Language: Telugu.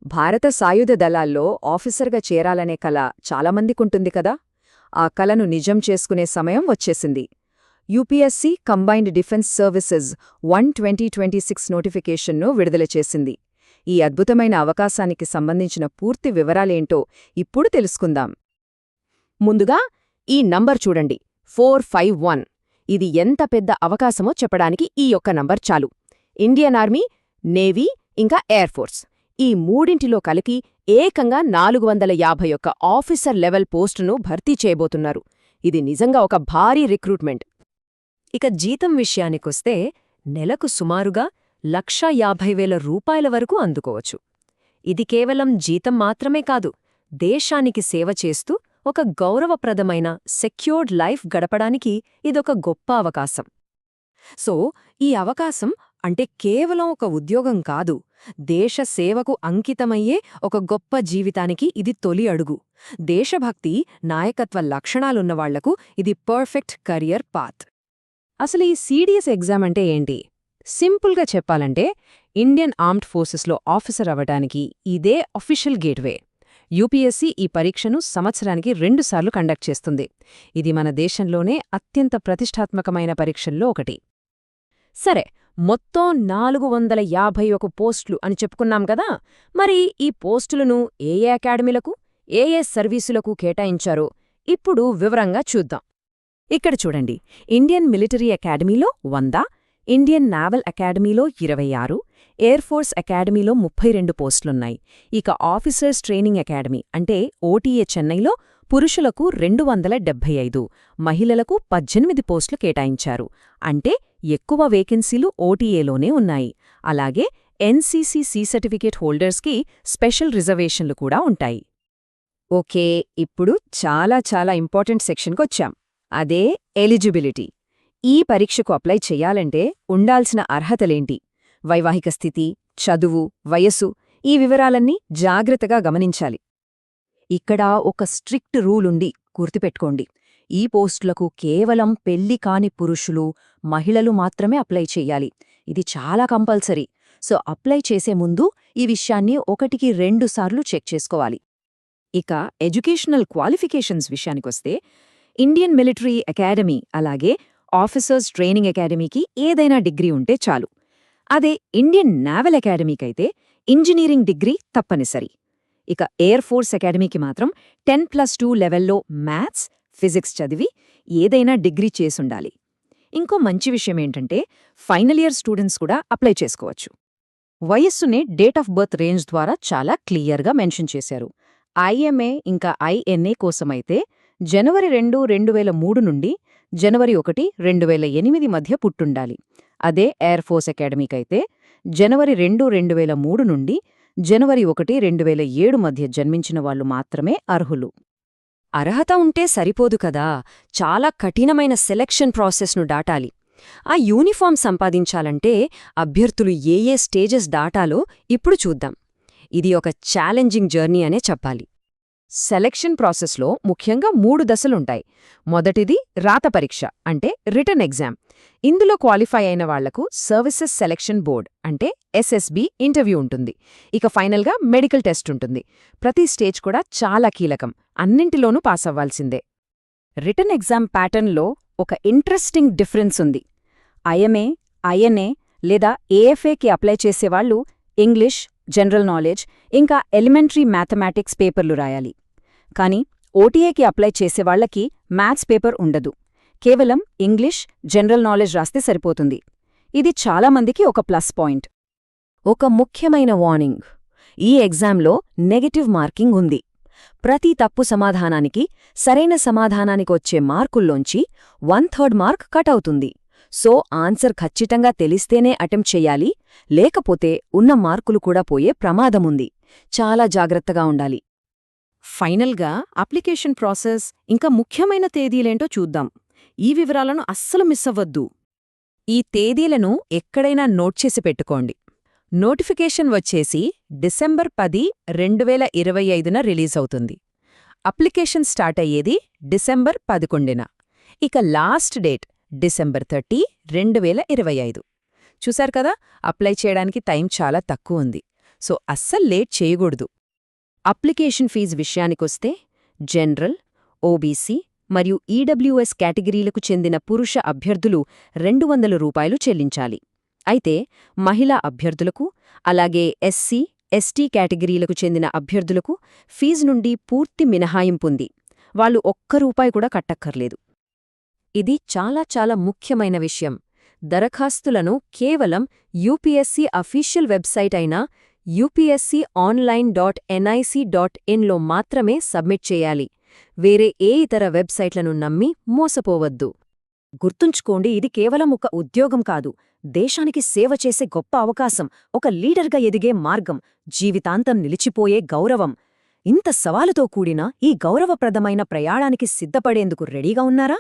భారత సాయుధ దళాల్లో ఆఫీసర్గా చేరాలనే కల చాలామందికుంటుంది కదా. ఆ కలను నిజం చేసుకునే సమయం వచ్చేసింది. యూపీఎస్సీ కంబైన్డ్ డిఫెన్స్ సర్వీసెస్ 1/2026 నోటిఫికేషన్ను విడుదల చేసింది. ఈ అద్భుతమైన అవకాశానికి సంబంధించిన పూర్తి వివరాలేంటో ఇప్పుడు తెలుసుకుందాం. ముందుగా ఈ నంబర్ చూడండి, 451. ఇది ఎంత పెద్ద అవకాశమో చెప్పడానికి ఈ ఒక్క నంబర్ చాలు. ఇండియన్ ఆర్మీ, నేవీ ఇంకా ఎయిర్ ఫోర్స్ ఈ మూడింటిలో కలిపి ఏకంగా 451 ఆఫీసర్ లెవెల్ పోస్టును భర్తీ చేయబోతున్నారు. ఇది నిజంగా ఒక భారీ రిక్రూట్మెంట్. ఇక జీతం విషయానికొస్తే నెలకు సుమారుగా 1,50,000 రూపాయల వరకు అందుకోవచ్చు. ఇది కేవలం జీతం మాత్రమే కాదు, దేశానికి సేవ చేస్తూ ఒక గౌరవప్రదమైన సెక్యూర్డ్ లైఫ్ గడపడానికి ఇదొక గొప్ప అవకాశం. సో ఈ అవకాశం అంటే కేవలం ఒక ఉద్యోగం కాదు, దేశ సేవకు అంకితమయ్యే ఒక గొప్ప జీవితానికి ఇది తొలి అడుగు. దేశభక్తి, నాయకత్వ లక్షణాలున్నవాళ్లకు ఇది పర్ఫెక్ట్ కెరియర్ పాత్. అసలు ఈ సిడిఎస్ ఎగ్జామ్ అంటే ఏంటి? సింపుల్గా చెప్పాలంటే ఇండియన్ ఆర్మ్డ్ ఫోర్సెస్లో ఆఫీసర్ అవ్వడానికి ఇదే అఫీషియల్ గేట్వే. యూపీఎస్సీ ఈ పరీక్షను సంవత్సరానికి 2 సార్లు కండక్ట్ చేస్తుంది. ఇది మన దేశంలోనే అత్యంత ప్రతిష్టాత్మకమైన పరీక్షల్లో ఒకటి. సరే, మొత్తం 451 పోస్టులు అని చెప్పుకున్నాం కదా. మరి ఈ పోస్టులను ఏ అకాడమీలకు, ఏ సర్వీసులకు కేటాయించారో ఇప్పుడు వివరంగా చూద్దాం. ఇక్కడ చూడండి, ఇండియన్ మిలిటరీ అకాడమీలో 100, ఇండియన్ నావల్ అకాడమీలో 26, ఎయిర్ ఫోర్స్ అకాడమీలో 32 పోస్టులున్నాయి. ఇక ఆఫీసర్స్ ట్రైనింగ్ అకాడమీ అంటే ఓటీఏ చెన్నైలో పురుషులకు 275, మహిళలకు 18 పోస్టులు కేటాయించారు. అంటే ఎక్కువ వేకెన్సీలు ఓటీఏలోనే ఉన్నాయి. అలాగే ఎన్సీసీ సర్టిఫికేట్ హోల్డర్స్కి స్పెషల్ రిజర్వేషన్లు కూడా ఉంటాయి. ఓకే, ఇప్పుడు చాలా ఇంపార్టెంట్ సెక్షన్కొచ్చాం. అదే ఎలిజిబిలిటీ. ఈ పరీక్షకు అప్లై చెయ్యాలంటే ఉండాల్సిన అర్హతలేంటి? వైవాహిక స్థితి, చదువు, వయస్సు ఈ వివరాలన్నీ జాగ్రత్తగా గమనించాలి. ఇక్కడ ఒక స్ట్రిక్ట్ రూలుండి గుర్తుపెట్టుకోండి. ఈ పోస్టులకు కేవలం పెళ్లి కాని పురుషులు, మహిళలు మాత్రమే అప్లై చెయ్యాలి. ఇది చాలా కంపల్సరీ. సో అప్లై చేసే ముందు ఈ విషయాన్ని 1కి 2 సార్లు చెక్ చేసుకోవాలి. ఇక ఎడ్యుకేషనల్ క్వాలిఫికేషన్స్ విషయానికొస్తే ఇండియన్ మిలిటరీ అకాడమీ అలాగే ఆఫీసర్స్ ట్రైనింగ్ అకాడమీకి ఏదైనా డిగ్రీ ఉంటే చాలు. అదే ఇండియన్ నావల్ అకాడమీకైతే ఇంజనీరింగ్ డిగ్రీ తప్పనిసరి. ఇక ఎయిర్ ఫోర్స్ అకాడమీకి మాత్రం 10+2 లెవెల్లో మ్యాథ్స్, ఫిజిక్స్ చదివి ఏదైనా డిగ్రీ చేసుండాలి. ఇంకో మంచి విషయమేంటంటే ఫైనల్ ఇయర్ స్టూడెంట్స్ కూడా అప్లై చేసుకోవచ్చు. వయస్సునే డేట్ ఆఫ్ బర్త్ రేంజ్ ద్వారా చాలా క్లియర్గా మెన్షన్ చేశారు. ఐఎంఏ ఇంకా ఐఎన్ఏ కోసమైతే జనవరి 2, 2003 నుండి జనవరి 1, 2008 మధ్య పుట్టుండాలి. అదే ఎయిర్ ఫోర్స్ అకాడమీకైతే జనవరి 2, 2003 నుండి జనవరి 1, 2007 మధ్య జన్మించిన వాళ్లు మాత్రమే అర్హులు. అర్హత ఉంటే సరిపోదు కదా, చాలా కఠినమైన సెలక్షన్ ప్రాసెస్ను దాటాలి. ఆ యూనిఫామ్ సంపాదించాలంటే అభ్యర్థులు ఏ స్టేజెస్ దాటాలో ఇప్పుడు చూద్దాం. ఇది ఒక ఛాలెంజింగ్ జర్నీ అనే చెప్పాలి. సెలక్షన్ ప్రాసెస్లో ముఖ్యంగా 3 దశలుంటాయి. మొదటిది రాత పరీక్ష అంటే రిటన్ ఎగ్జామ్. ఇందులో క్వాలిఫై అయిన వాళ్లకు సర్వీసెస్ సెలక్షన్ బోర్డ్ అంటే ఎస్ఎస్బి ఇంటర్వ్యూ ఉంటుంది. ఇక ఫైనల్గా మెడికల్ టెస్ట్ ఉంటుంది. ప్రతి స్టేజ్ కూడా చాలా కీలకం, అన్నింటిలోనూ పాస్ అవ్వాల్సిందే. రిటన్ ఎగ్జామ్ ప్యాటర్న్లో ఒక ఇంట్రెస్టింగ్ డిఫరెన్స్ ఉంది. ఐఎంఏ, ఐఎన్ఏ లేదా ఏఎఫ్ఏకి అప్లై చేసేవాళ్లు ఇంగ్లీష్, జనరల్ నాలెడ్జ్ ఇంకా ఎలిమెంటరీ మ్యాథమెటిక్స్ పేపర్లు రాయాలి. కానీ ఓటీఏకి అప్లై చేసేవాళ్లకి మ్యాథ్స్ పేపర్ ఉండదు. కేవలం ఇంగ్లీష్, జనరల్ నాలెడ్జ్ రాస్తే సరిపోతుంది. ఇది చాలామందికి ఒక ప్లస్ పాయింట్. ఒక ముఖ్యమైన వార్నింగ్, ఈ ఎగ్జామ్లో నెగెటివ్ మార్కింగ్ ఉంది. ప్రతి తప్పు సమాధానానికి సరైన సమాధానానికొచ్చే మార్కుల్లోంచి 1/3 మార్క్ కట్ అవుతుంది. సో ఆన్సర్ ఖచ్చితంగా తెలిస్తేనే అటెంప్ట్ చెయ్యాలి, లేకపోతే ఉన్న మార్కులు కూడా పోయే ప్రమాదముంది. చాలా జాగ్రత్తగా ఉండాలి. ఫైనల్గా అప్లికేషన్ ప్రాసెస్ ఇంకా ముఖ్యమైన తేదీలేంటో చూద్దాం. ఈ వివరాలను అస్సలు మిస్ అవ్వద్దు. ఈ తేదీలను ఎక్కడైనా నోట్ చేసి పెట్టుకోండి. నోటిఫికేషన్ వచ్చేసి డిసెంబర్ 10, 2025న రిలీజ్ అవుతుంది. అప్లికేషన్ స్టార్ట్ అయ్యేది డిసెంబర్ 11న. ఇక లాస్ట్ డేట్ డిసెంబర్ 30, 2025. చూశారు కదా, అప్లై చేయడానికి టైం చాలా తక్కువ ఉంది. సో అస్సలు లేట్ చేయకూడదు. అప్లికేషన్ ఫీజు విషయానికొస్తే జనరల్, ఓబీసీ మరియు ఈడబ్ల్యూఎస్ కేటగిరీలకు చెందిన పురుష అభ్యర్థులు రూ. 200 చెల్లించాలి. అయితే మహిళా అభ్యర్థులకు, అలాగే ఎస్సీ, ఎస్టీ కేటగిరీలకు చెందిన అభ్యర్థులకు ఫీజు నుండి పూర్తి మినహాయింపుంది. వాళ్లు ఒక్క రూపాయి కూడా కట్టక్కర్లేదు. ఇది చాలా ముఖ్యమైన విషయం. దరఖాస్తులను కేవలం యూపీఎస్సీ అఫీషియల్ వెబ్సైట్ అయిన upsconline.nic.in లో మాత్రమే సబ్మిట్ చేయాలి. వేరే ఏ ఇతర వెబ్సైట్లను నమ్మి మోసపోవద్దు. గుర్తుంచుకోండి, ఇది కేవలం ఒక ఉద్యోగం కాదు, దేశానికి సేవ చేసే గొప్ప అవకాశం, ఒక లీడర్గా ఎదిగే మార్గం, జీవితాంతం నిలిచిపోయే గౌరవం. ఇంత సవాలుతో కూడిన ఈ గౌరవప్రదమైన ప్రయాణానికి సిద్ధపడేందుకు రెడీగా ఉన్నారా?